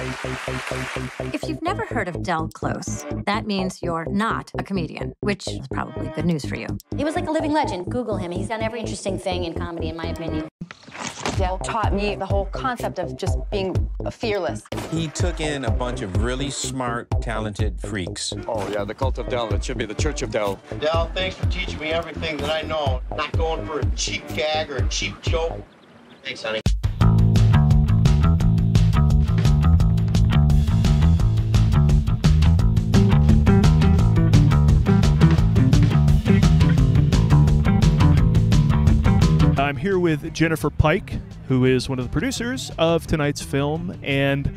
If you've never heard of Del Close, that means you're not a comedian, which is probably good news for you. He was like a living legend. Google him. He's done every interesting thing in comedy, in my opinion. Del taught me the whole concept of just being fearless. He took in a bunch of really smart, talented freaks. Oh, yeah, the cult of Del. It should be the Church of Del. Del, thanks for teaching me everything that I know. Not going for a cheap gag or a cheap joke. Thanks, honey. I'm here with Jennifer Pike, who is one of the producers of tonight's film, and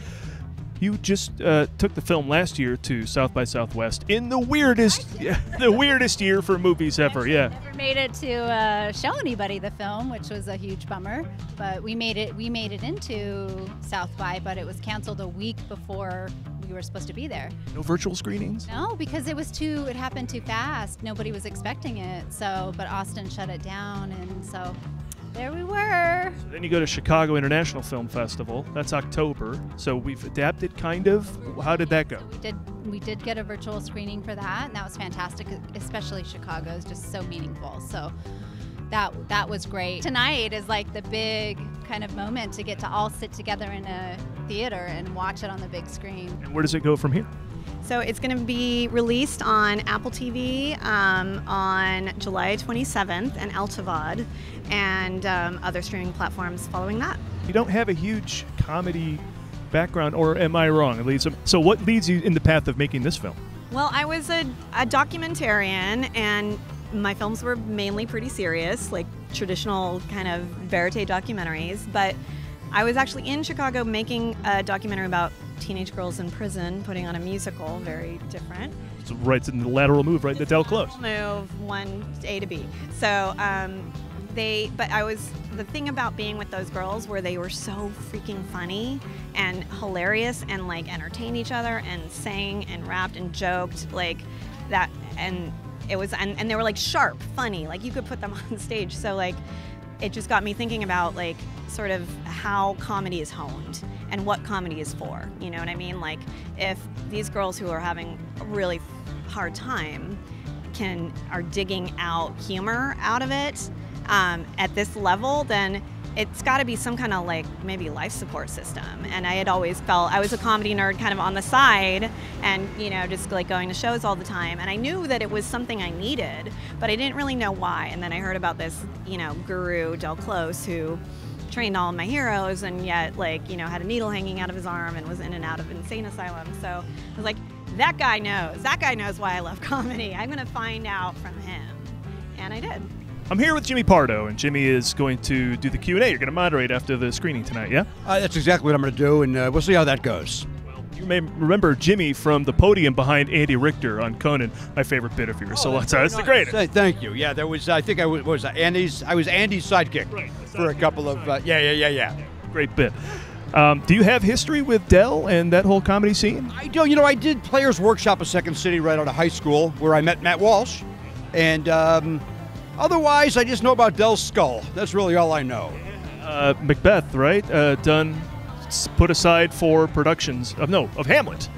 you just took the film last year to South by Southwest in the weirdest year for movies ever. Yeah, never made it to show anybody the film, which was a huge bummer. But we made it into South by, but it was canceled a week before we were supposed to be there. No virtual screenings? No, because it happened too fast. Nobody was expecting it. But Austin shut it down, and so there we were. So then you go to Chicago International Film Festival. That's October. So we've adapted, kind of. How did that go? We did get a virtual screening for that, and that was fantastic. Especially Chicago is just so meaningful. So that was great. Tonight is like the big kind of moment to get to all sit together in a theater and watch it on the big screen. And where does it go from here? So it's going to be released on Apple TV on July 27th and Eltavad and other streaming platforms following that. You don't have a huge comedy background, or am I wrong? So what leads you in the path of making this film? Well, I was a documentarian, and my films were mainly pretty serious, like traditional kind of verite documentaries, but I was actually in Chicago making a documentary about teenage girls in prison, putting on a musical, very different. It's right in the lateral move, right? The Del Close. Move, one A to B. So the thing about being with those girls were they were so freaking funny and hilarious and like entertained each other and sang and rapped and joked like that, and it was and they were like sharp, funny, like you could put them on stage. So like it just got me thinking about like sort of how comedy is honed and what comedy is for. You know what I mean? Like if these girls who are having a really hard time are digging out humor out of it at this level, then it's got to be some kind of like maybe life support system. And I had always felt I was a comedy nerd kind of on the side and, you know, just like going to shows all the time. And I knew that it was something I needed, but I didn't really know why. And then I heard about this, you know, guru, Del Close, who trained all of my heroes and yet like, you know, had a needle hanging out of his arm and was in and out of insane asylums. So I was like, that guy knows why I love comedy. I'm going to find out from him. And I did. I'm here with Jimmy Pardo, and Jimmy is going to do the Q&A. You're going to moderate after the screening tonight, yeah? That's exactly what I'm going to do, and we'll see how that goes. Well, you may remember Jimmy from the podium behind Andy Richter on Conan, my favorite bit of yours. So that's the greatest. Thank you. Yeah, there was. I think I was Andy's sidekick for a couple of. Yeah. Great bit. Do you have history with Del and that whole comedy scene? I do. You know, I did Players Workshop at Second City right out of high school, where I met Matt Walsh, and. Otherwise, I just know about Del's skull. That's really all I know. Macbeth, right? Put aside for productions of Hamlet,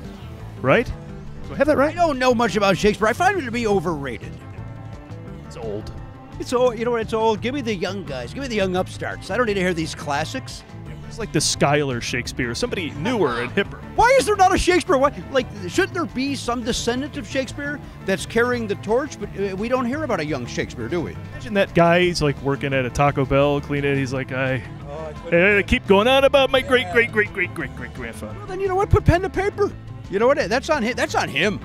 right? Do I have that right? I don't know much about Shakespeare. I find it to be overrated. It's old. It's old. You know what? It's old. Give me the young guys. Give me the young upstarts. I don't need to hear these classics. It's like the Schuyler Shakespeare, somebody newer and hipper. Why is there not a Shakespeare? Shouldn't there be some descendant of Shakespeare that's carrying the torch? But we don't hear about a young Shakespeare, do we? Imagine that guy, he's like working at a Taco Bell, cleaning it. He's like, I keep going on about my great-great-great-great-great-great-grandfather. Well, then you know what? Put pen to paper. You know what? That's on him. That's on him.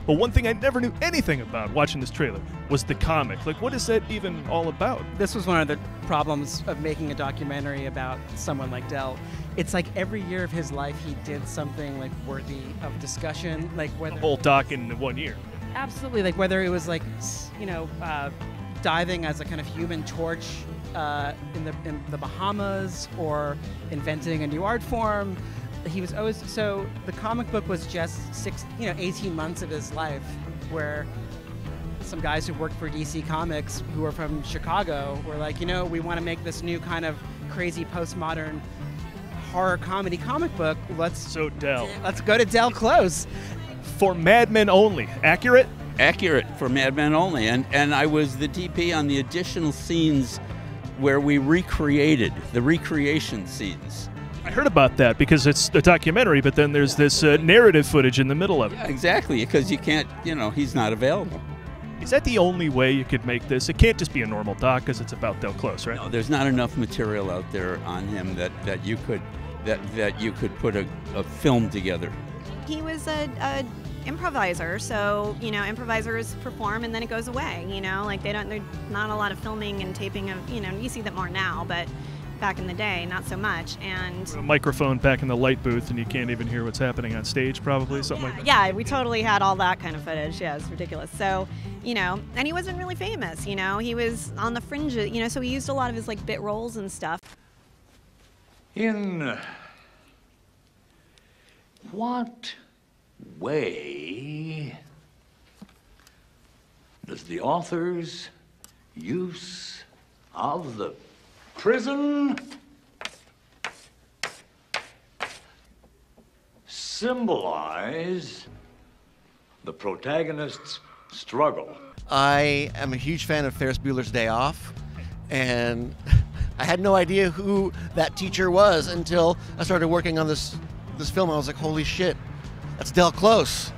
But one thing I never knew anything about watching this trailer was the comic. Like, what is that even all about? This was one of the problems of making a documentary about someone like Del. It's like every year of his life he did something like worthy of discussion, like whether the whole doc in 1 year. Absolutely, like whether it was like, you know, diving as a kind of human torch in the Bahamas or inventing a new art form. He was always, so the comic book was just 18 months of his life where some guys who worked for DC Comics who were from Chicago were like, you know, we want to make this new kind of crazy postmodern horror comedy comic book. Let's go to Del Close. For Madmen only. Accurate? Accurate for Madmen only. And I was the DP on the additional scenes where we recreated the recreation scenes. I heard about that because it's a documentary, but then there's this narrative footage in the middle of it. Yeah, exactly, because you can't, he's not available. Is that the only way you could make this? It can't just be a normal doc because it's about Del Close, right? No, there's not enough material out there on him that you could put a film together. He was a improviser, so improvisers perform and then it goes away. Like there's not a lot of filming and taping of you see that more now, but back in the day, not so much. And a microphone back in the light booth, and you can't even hear what's happening on stage, probably something like that. Yeah, we totally had all that kind of footage. Yeah, it's ridiculous. So and he wasn't really famous. He was on the fringes. So he used a lot of his like bit roles and stuff. In what way does the author's use of the prison symbolize the protagonist's struggle? I am a huge fan of Ferris Bueller's Day Off, and I had no idea who that teacher was until I started working on this film. I was like, holy shit, that's Del Close.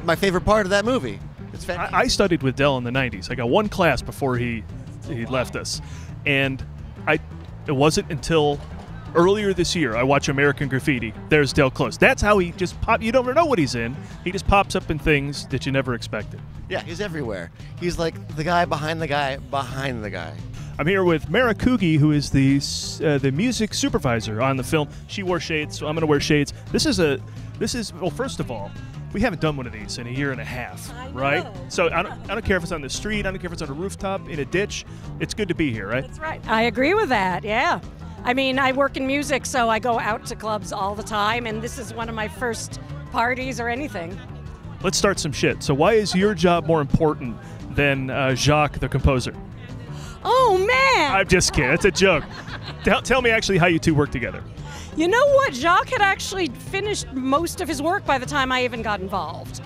My favorite part of that movie. It's fantastic. I studied with Del in the 90s. I got one class before he left us, and it wasn't until earlier this year I watched American Graffiti. There's Del Close. That's how he just pop. You don't know what he's in. He just pops up in things that you never expected. Yeah, he's everywhere. He's like the guy behind the guy behind the guy. I'm here with Mara Coogie, who is the music supervisor on the film. She wore shades, so I'm going to wear shades. This is well, first of all, we haven't done one of these in a year and a half, right? So I don't care if it's on the street, I don't care if it's on a rooftop, in a ditch. It's good to be here, right? That's right. I agree with that, yeah. I mean, I work in music, so I go out to clubs all the time, and this is one of my first parties or anything. Let's start some shit. So why is your job more important than Jacques, the composer? Oh, man! I'm just kidding. It's a joke. Tell me actually how you two work together. You know what? Jacques had actually finished most of his work by the time I even got involved.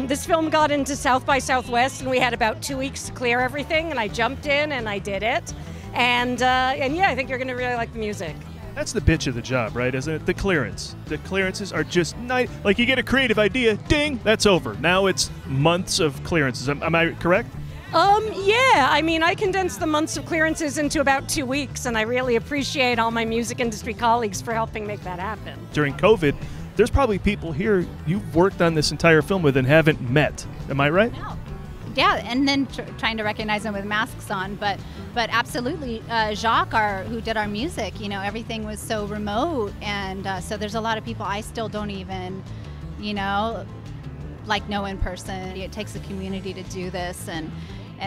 This film got into South by Southwest, and we had about 2 weeks to clear everything, and I jumped in and I did it. And yeah, I think you're going to really like the music. That's the bitch of the job, right? Isn't it? The clearance. The clearances are just nice. Like you get a creative idea, ding, that's over. Now it's months of clearances. Am I correct? Yeah, I mean, I condensed the months of clearances into about 2 weeks, and I really appreciate all my music industry colleagues for helping make that happen. During COVID, there's probably people here you've worked on this entire film with and haven't met. Am I right? No. Yeah, and then trying to recognize them with masks on, but absolutely, Jacques, who did our music, everything was so remote, and so there's a lot of people I still don't even, like know in person. It takes a community to do this, and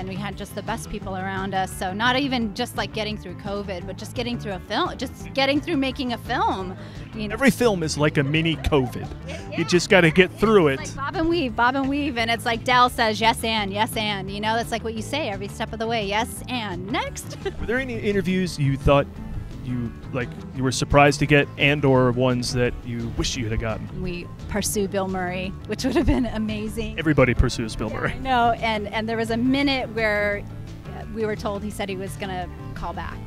we had just the best people around us. So not even just like getting through COVID, but just getting through a film, just getting through making a film. Every film is like a mini COVID. Yeah. You just got to get through it. Like bob and weave, and it's like Del says, yes and, that's like what you say every step of the way, yes and, next. Were there any interviews you thought you were surprised to get, and or ones that you wish you had gotten? We pursue Bill Murray, which would have been amazing. Everybody pursues Bill Murray. No, and there was a minute where we were told he said he was gonna call back,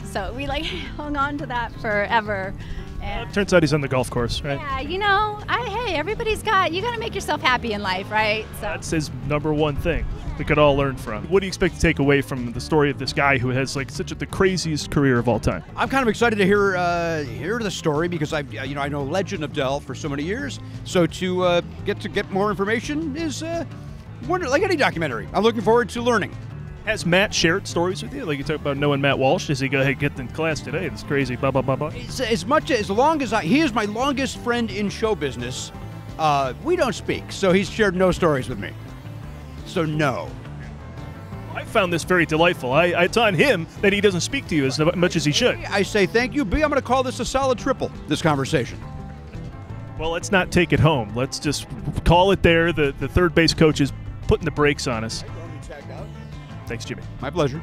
so we hung on to that forever. And turns out he's on the golf course, right? Yeah, hey, everybody's you gotta make yourself happy in life, right? So that's his number one thing we could all learn from. What do you expect to take away from the story of this guy who has the craziest career of all time? I'm kind of excited to hear the story because I know legend of Del for so many years. So to get more information is like any documentary. I'm looking forward to learning. Has Matt shared stories with you? Like you talk about knowing Matt Walsh. Does he go, hey, get in class today? It's crazy, blah, blah, blah, blah. As long as he is my longest friend in show business, we don't speak. So he's shared no stories with me. So no. I found this very delightful. It's on him that he doesn't speak to you as much as he should. I say thank you, B. I'm going to call this a solid triple, this conversation. Well, let's not take it home. Let's just call it there. The third base coach is putting the brakes on us. Thanks, Jimmy. My pleasure.